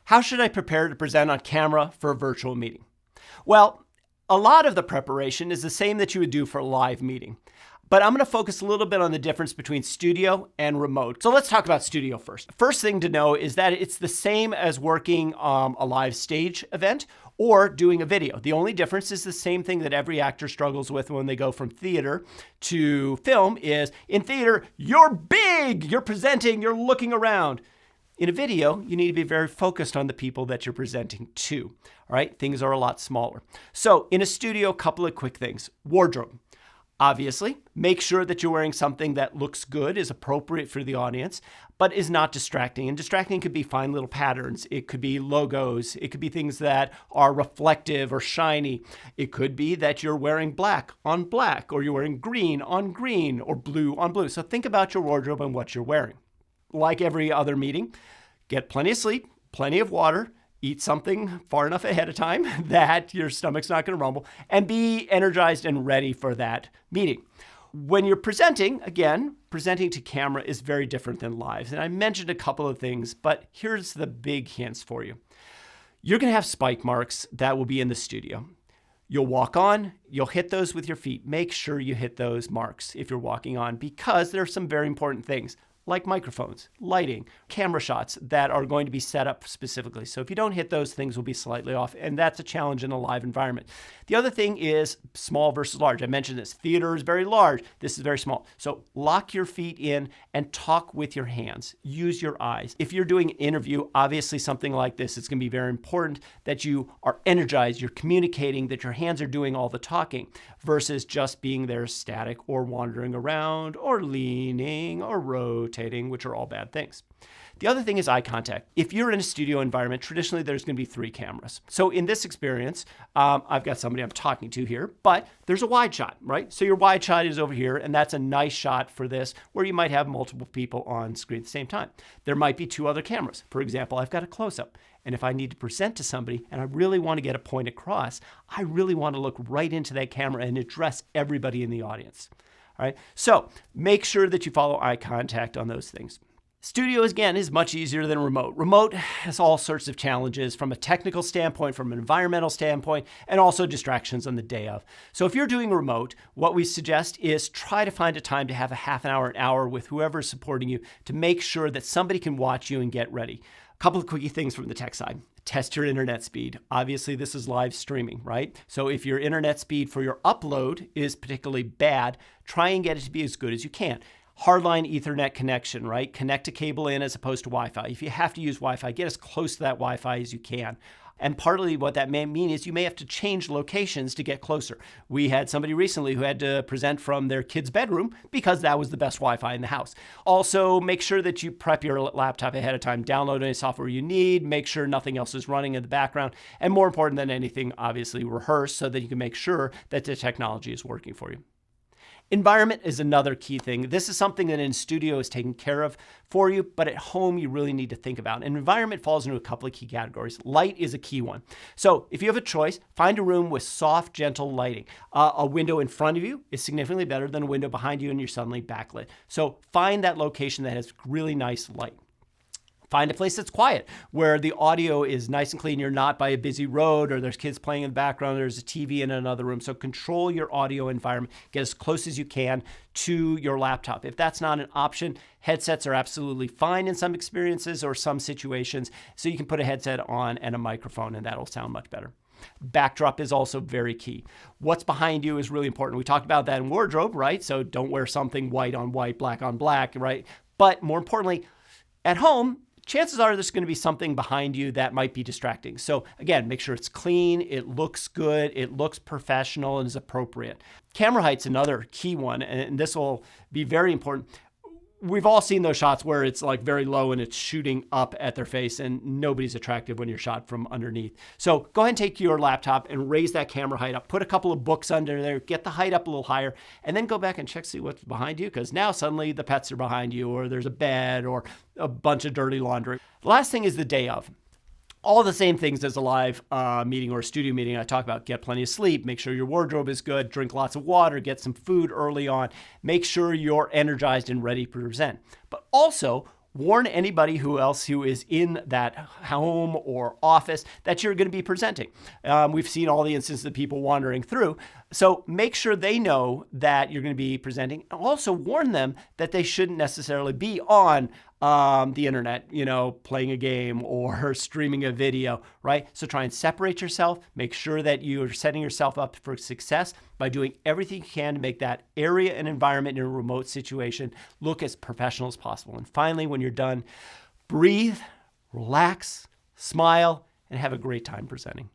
How should I prepare to present on camera for a virtual meeting? Well, a lot of the preparation is the same that you would do for a live meeting. But I'm going to focus a little bit on the difference between studio and remote. So let's talk about studio first. First thing to know is that it's the same as working a live stage event or doing a video. The only difference is the same thing that every actor struggles with when they go from theater to film is in theater, you're big, you're presenting, you're looking around. In a video, you need to be very focused on the people that you're presenting to. All right, things are a lot smaller. So in a studio, a couple of quick things. Wardrobe. Obviously, make sure that you're wearing something that looks good, is appropriate for the audience, but is not distracting. And distracting could be fine little patterns. It could be logos. It could be things that are reflective or shiny. It could be that you're wearing black on black, or you're wearing green on green, or blue on blue. So think about your wardrobe and what you're wearing. Like every other meeting, get plenty of sleep, plenty of water, eat something far enough ahead of time that your stomach's not going to rumble, and be energized and ready for that meeting. When you're presenting, again, presenting to camera is very different than live. And I mentioned a couple of things, but here's the big hints for you. You're going to have spike marks that will be in the studio. You'll walk on, you'll hit those with your feet. Make sure you hit those marks if you're walking on, because there are some very important things, like microphones, lighting, camera shots that are going to be set up specifically. So if you don't hit those, things will be slightly off, and that's a challenge in a live environment. The other thing is small versus large. I mentioned this. Theater is very large. This is very small. So lock your feet in and talk with your hands. Use your eyes. If you're doing an interview, obviously something like this, it's going to be very important that you are energized, you're communicating, that your hands are doing all the talking versus just being there static or wandering around or leaning or rotating, which are all bad things. The other thing is eye contact. If you're in a studio environment, traditionally there's going to be 3 cameras. So in this experience, I've got somebody I'm talking to here, but there's a wide shot, right? So your wide shot is over here, and that's a nice shot for this, where you might have multiple people on screen at the same time. There might be 2 other cameras. For example, I've got a close-up, and if I need to present to somebody and I really want to get a point across, I really want to look right into that camera and address everybody in the audience. All right, so make sure that you follow eye contact on those things. Studio, again, is much easier than remote. Remote has all sorts of challenges from a technical standpoint, from an environmental standpoint, and also distractions on the day of. So if you're doing remote, what we suggest is try to find a time to have a half an hour with whoever is supporting you to make sure that somebody can watch you and get ready. A couple of quickie things from the tech side. Test your internet speed. Obviously, this is live streaming, right? So if your internet speed for your upload is particularly bad, try and get it to be as good as you can. Hardline Ethernet connection, right? Connect a cable in as opposed to Wi-Fi. If you have to use Wi-Fi, get as close to that Wi-Fi as you can. And partly what that may mean is you may have to change locations to get closer. We had somebody recently who had to present from their kid's bedroom because that was the best Wi-Fi in the house. Also, make sure that you prep your laptop ahead of time. Download any software you need. Make sure nothing else is running in the background. And more important than anything, obviously rehearse so that you can make sure that the technology is working for you. Environment is another key thing. This is something that in studio is taken care of for you, but at home you really need to think about. And environment falls into a couple of key categories. Light is a key one. So if you have a choice, find a room with soft, gentle lighting. A window in front of you is significantly better than a window behind you and you're suddenly backlit. So find that location that has really nice light. Find a place that's quiet, where the audio is nice and clean. You're not by a busy road or there's kids playing in the background. There's a TV in another room. So control your audio environment. Get as close as you can to your laptop. If that's not an option, headsets are absolutely fine in some experiences or some situations. So you can put a headset on and a microphone and that'll sound much better. Backdrop is also very key. What's behind you is really important. We talked about that in wardrobe, right? So don't wear something white on white, black on black, right? But more importantly, at home, chances are there's going to be something behind you that might be distracting. So again, make sure it's clean, it looks good, it looks professional and is appropriate. Camera height's another key one, and this will be very important. We've all seen those shots where it's like very low and it's shooting up at their face and nobody's attractive when you're shot from underneath. So go ahead and take your laptop and raise that camera height up. Put a couple of books under there, get the height up a little higher, and then go back and check, see what's behind you, because now suddenly the pets are behind you or there's a bed or a bunch of dirty laundry. The last thing is the day of. All the same things as a live meeting or a studio meeting I talk about. Get plenty of sleep, make sure your wardrobe is good, drink lots of water, get some food early on, make sure you're energized and ready to present. But also, Warn anybody who is in that home or office that you're going to be presenting. We've seen all the instances of people wandering through. So make sure they know that you're going to be presenting. Also warn them that they shouldn't necessarily be on the internet, playing a game or streaming a video, right? So try and separate yourself. Make sure that you're setting yourself up for success by doing everything you can to make that area and environment in a remote situation look as professional as possible. And finally, when you're done, breathe, relax, smile, and have a great time presenting.